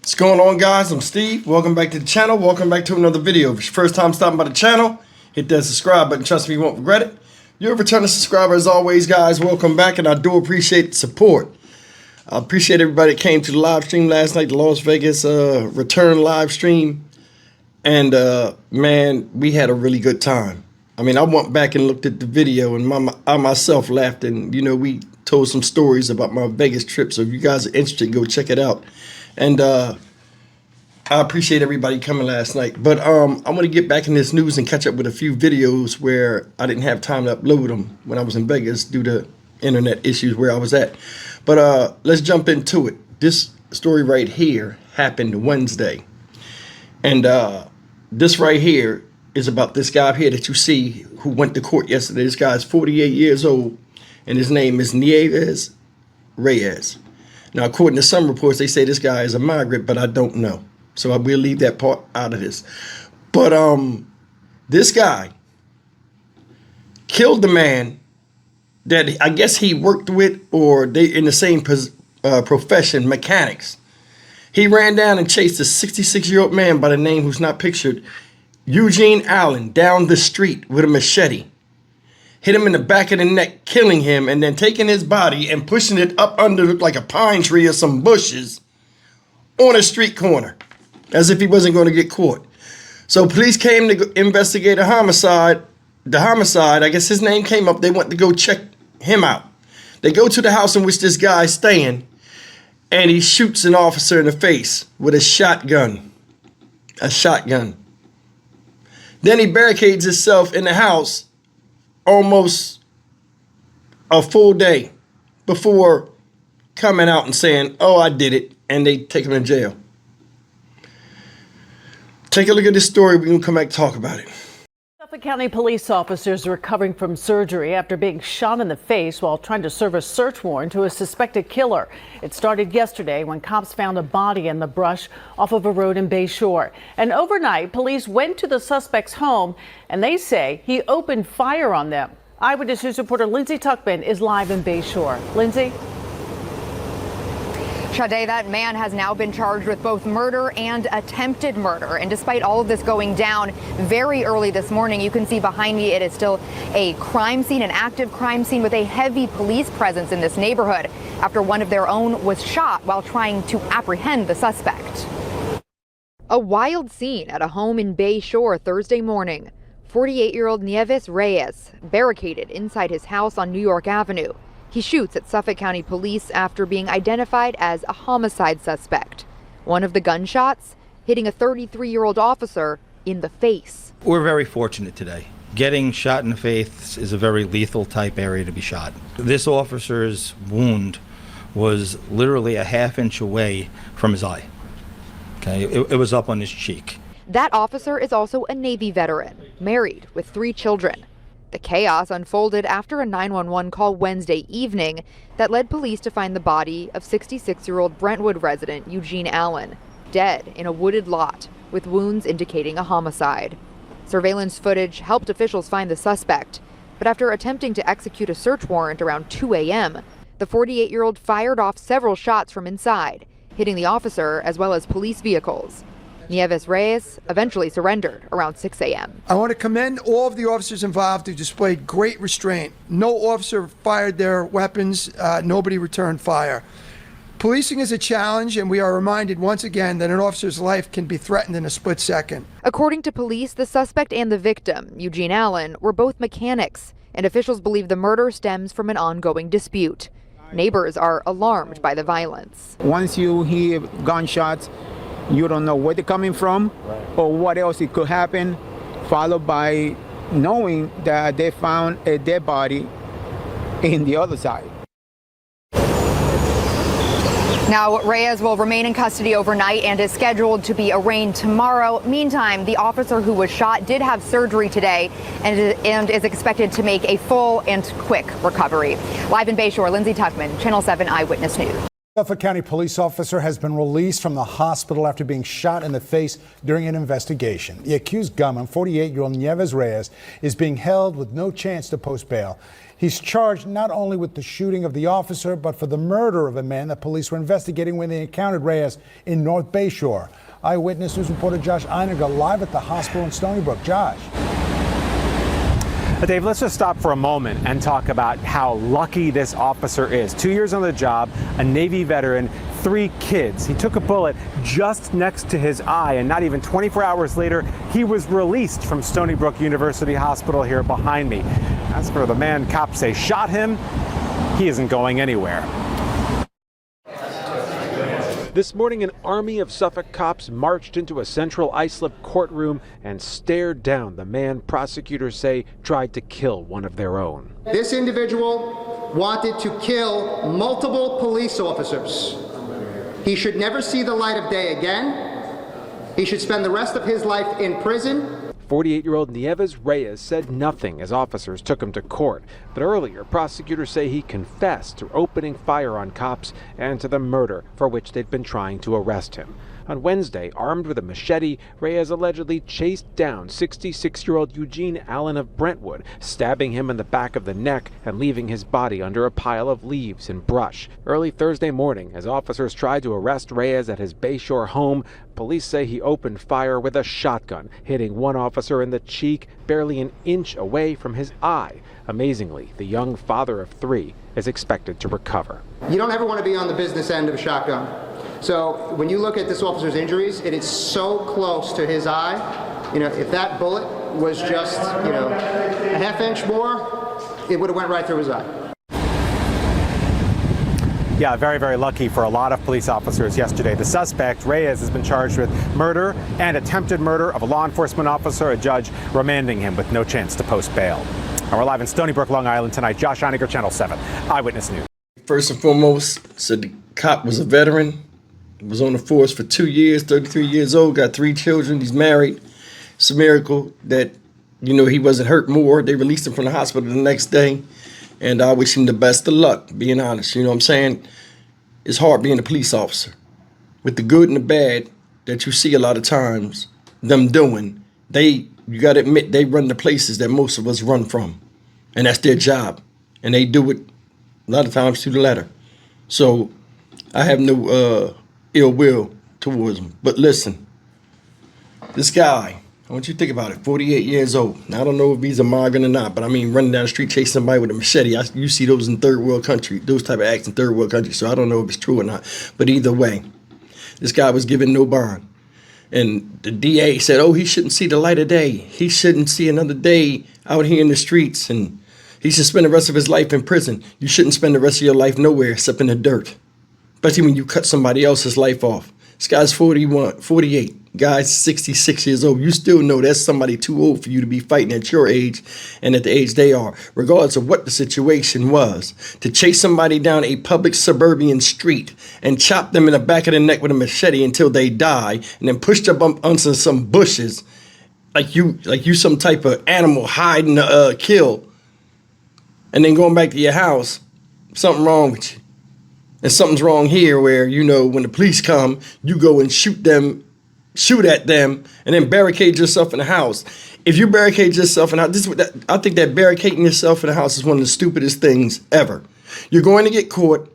What's going on, guys? I'm Steve. Welcome back to the channel. Welcome back to another video. If it's your first time stopping by the channel, hit that subscribe button. Trust me, you won't regret it. You're a returning subscriber as always, guys. Welcome back, and I do appreciate the support. I appreciate everybody that came to the live stream last night, the Las Vegas return live stream. And man, we had a really good time. I mean, I went back and looked at the video, and I myself laughed, and we told some stories about my Vegas trip. So if you guys are interested, go check it out. And I appreciate everybody coming last night. But I'm going to get back in this news and catch up with a few videos where I didn't have time to upload them when I was in Vegas due to internet issues where I was at. But let's jump into it. This story right here happened Wednesday. And this right here is about this guy here that you see who went to court yesterday. This guy's 48 years old, and his name is Nieves Reyes. Now, according to some reports, they say this guy is a migrant, but I don't know. So I will leave that part out of this. But this guy killed the man that I guess he worked with, or they in the same profession, mechanics. He ran down and chased a 66-year-old man by the name who's not pictured, Eugene Allen, down the street with a machete. Hit him in the back of the neck, killing him, and then taking his body and pushing it up under like a pine tree or some bushes on a street corner, as if he wasn't going to get caught. So police came to investigate a homicide. The homicide, I guess his name came up. They went to go check him out. They go to the house in which this guy's staying, and he shoots an officer in the face with a shotgun. A shotgun. Then he barricades himself in the house almost a full day before coming out and saying, "Oh, I did it," and they take him to jail. Take a look at this story. We're going to come back and talk about it. Suffolk County police officers are recovering from surgery after being shot in the face while trying to serve a search warrant to a suspected killer. It started yesterday when cops found a body in the brush off of a road in Bay Shore. And overnight, police went to the suspect's home, and they say he opened fire on them. Eyewitness News reporter Lindsay Tuckman is live in Bay Shore. Lindsay? Sade, that man has now been charged with both murder and attempted murder. And despite all of this going down very early this morning, you can see behind me it is still a crime scene, an active crime scene with a heavy police presence in this neighborhood after one of their own was shot while trying to apprehend the suspect. A wild scene at a home in Bay Shore Thursday morning. 48-year-old Nieves Reyes barricaded inside his house on New York Avenue. He shoots at Suffolk County police after being identified as a homicide suspect. One of the gunshots hitting a 33-year-old officer in the face. We're very fortunate today. Getting shot in the face is a very lethal type area to be shot. This officer's wound was literally a half-inch away from his eye. Okay, it was up on his cheek. That officer is also a Navy veteran, married with 3 children. The chaos unfolded after a 911 call Wednesday evening that led police to find the body of 66-year-old Brentwood resident Eugene Allen, dead in a wooded lot with wounds indicating a homicide. Surveillance footage helped officials find the suspect, but after attempting to execute a search warrant around 2 a.m., the 48-year-old fired off several shots from inside, hitting the officer as well as police vehicles. Nieves Reyes eventually surrendered around 6 a.m. I want to commend all of the officers involved who displayed great restraint. No officer fired their weapons. Nobody returned fire. Policing is a challenge, and we are reminded once again that an officer's life can be threatened in a split second. According to police, the suspect and the victim, Eugene Allen, were both mechanics, and officials believe the murder stems from an ongoing dispute. Neighbors are alarmed by the violence. Once you hear gunshots, you don't know where they're coming from or what else it could happen, followed by knowing that they found a dead body in the other side. Now, Reyes will remain in custody overnight and is scheduled to be arraigned tomorrow. Meantime, the officer who was shot did have surgery today and is expected to make a full and quick recovery. Live in Bay Shore, Lindsay Tuckman, Channel 7 Eyewitness News. Suffolk County police officer has been released from the hospital after being shot in the face during an investigation. The accused gunman, 48-year-old Nieves Reyes, is being held with no chance to post bail. He's charged not only with the shooting of the officer, but for the murder of a man that police were investigating when they encountered Reyes in North Bayshore. Eyewitness News reporter Josh Einiger live at the hospital in Stony Brook. Josh. Dave, let's just stop for a moment and talk about how lucky this officer is. 2 years on the job, a Navy veteran, 3 kids. He took a bullet just next to his eye, and not even 24 hours later, he was released from Stony Brook University Hospital here behind me. As for the man cops say shot him, he isn't going anywhere. This morning, an army of Suffolk cops marched into a central Islip courtroom and stared down the man prosecutors say tried to kill one of their own. This individual wanted to kill multiple police officers. He should never see the light of day again. He should spend the rest of his life in prison. 48-year-old Nieves Reyes said nothing as officers took him to court. But earlier, prosecutors say he confessed to opening fire on cops and to the murder for which they'd been trying to arrest him. On Wednesday, armed with a machete, Reyes allegedly chased down 66-year-old Eugene Allen of Brentwood, stabbing him in the back of the neck and leaving his body under a pile of leaves and brush. Early Thursday morning, as officers tried to arrest Reyes at his Bayshore home, police say he opened fire with a shotgun, hitting one officer in the cheek, barely an inch away from his eye. Amazingly, the young father of 3 is expected to recover. You don't ever want to be on the business end of a shotgun. So when you look at this officer's injuries, it is so close to his eye. You know, if that bullet was just, a half inch more, it would have went right through his eye. Yeah, very, very lucky for a lot of police officers yesterday. The suspect, Reyes, has been charged with murder and attempted murder of a law enforcement officer, a judge remanding him with no chance to post bail. And we're live in Stony Brook, Long Island tonight. Josh Einiger, Channel 7, Eyewitness News. First and foremost, said the cop was a veteran, was on the force for 2 years, 33 years old, got 3 children, he's married. It's a miracle that, he wasn't hurt more. They released him from the hospital the next day. And I wish him the best of luck, being honest. You know what I'm saying? It's hard being a police officer. With the good and the bad that you see a lot of times them doing, you got to admit, they run the places that most of us run from. And that's their job. And they do it a lot of times to the letter. So I have no ill will towards them. But listen, this guy, I want you to think about it, 48 years old. Now, I don't know if he's a Morgan or not, but I mean, running down the street, chasing somebody with a machete. You see those in third world country, those type of acts in third world countries. So I don't know if it's true or not. But either way, this guy was given no bond. And the DA said, he shouldn't see the light of day. He shouldn't see another day out here in the streets. And he should spend the rest of his life in prison. You shouldn't spend the rest of your life nowhere except in the dirt. Especially when you cut somebody else's life off. This guy's 48. Guy's 66 years old. You still know that's somebody too old for you to be fighting at your age and at the age they are, regardless of what the situation was. To chase somebody down a public suburban street and chop them in the back of the neck with a machete until they die, and then push them up onto some bushes like you some type of animal hiding to kill, and then going back to your house, something wrong with you. And something's wrong here where, when the police come, you go and shoot at them, and then barricade yourself in the house. If you barricade yourself in the house, I think that barricading yourself in the house is one of the stupidest things ever. You're going to get caught.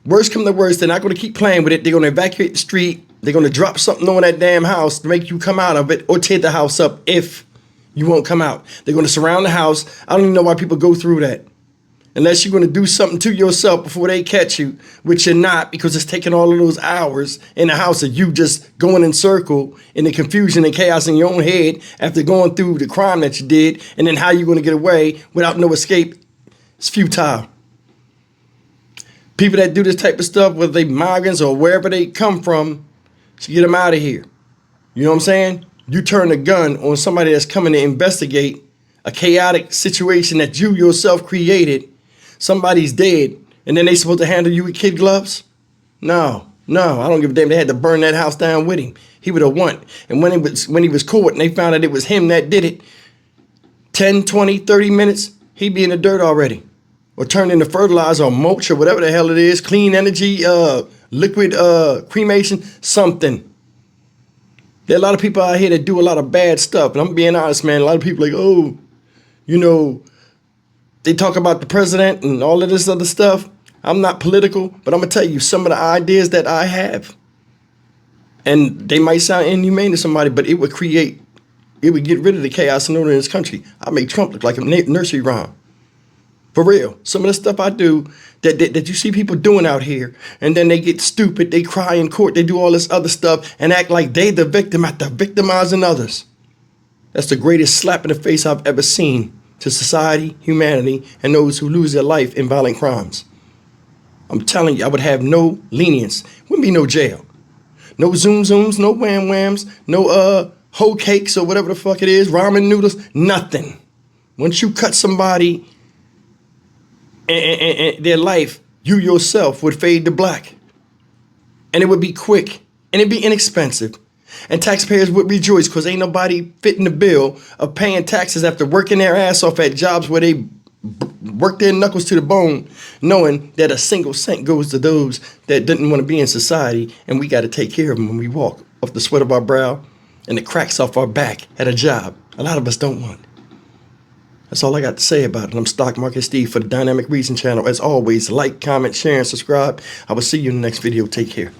Worst come to worst, they're not going to keep playing with it. They're going to evacuate the street. They're going to drop something on that damn house to make you come out of it or tear the house up if you won't come out. They're going to surround the house. I don't even know why people go through that. Unless you're going to do something to yourself before they catch you, which you're not, because it's taking all of those hours in the house of you just going in circle in the confusion and chaos in your own head after going through the crime that you did, and then how you're going to get away without no escape. It's futile. People that do this type of stuff, whether they migrants or wherever they come from, should get them out of here. You know what I'm saying? You turn a gun on somebody that's coming to investigate a chaotic situation that you yourself created. Somebody's dead, and then they supposed to handle you with kid gloves? No, I don't give a damn. They had to burn that house down with him. He would have won. And when he was caught and they found out it was him that did it, 10, 20, 30 minutes, he'd be in the dirt already. Or turned into fertilizer or mulch or whatever the hell it is, clean energy, liquid cremation, something. There are a lot of people out here that do a lot of bad stuff. And I'm being honest, man. A lot of people like, oh, you know, they talk about the president and all of this other stuff. I'm not political, but I'm going to tell you some of the ideas that I have. And they might sound inhumane to somebody, but it would get rid of the chaos and order in this country. I make Trump look like a nursery rhyme. For real. Some of the stuff I do that you see people doing out here, and then they get stupid, they cry in court, they do all this other stuff and act like they the victim after victimizing others. That's the greatest slap in the face I've ever seen to society, humanity, and those who lose their life in violent crimes. I'm telling you, I would have no lenience. Wouldn't be no jail. No zoom zooms, no wham whams, no hoe cakes or whatever the fuck it is, ramen noodles, nothing. Once you cut somebody and their life, you yourself would fade to black. And it would be quick, and it'd be inexpensive. And taxpayers would rejoice because ain't nobody fitting the bill of paying taxes after working their ass off at jobs where they work their knuckles to the bone, knowing that a single cent goes to those that didn't want to be in society, and we got to take care of them when we walk, off the sweat of our brow and the cracks off our back at a job a lot of us don't want. That's all I got to say about it. I'm Stock Market Steve for the Dynamic Reason channel. As always, like, comment, share, and subscribe. I will see you in the next video. Take care.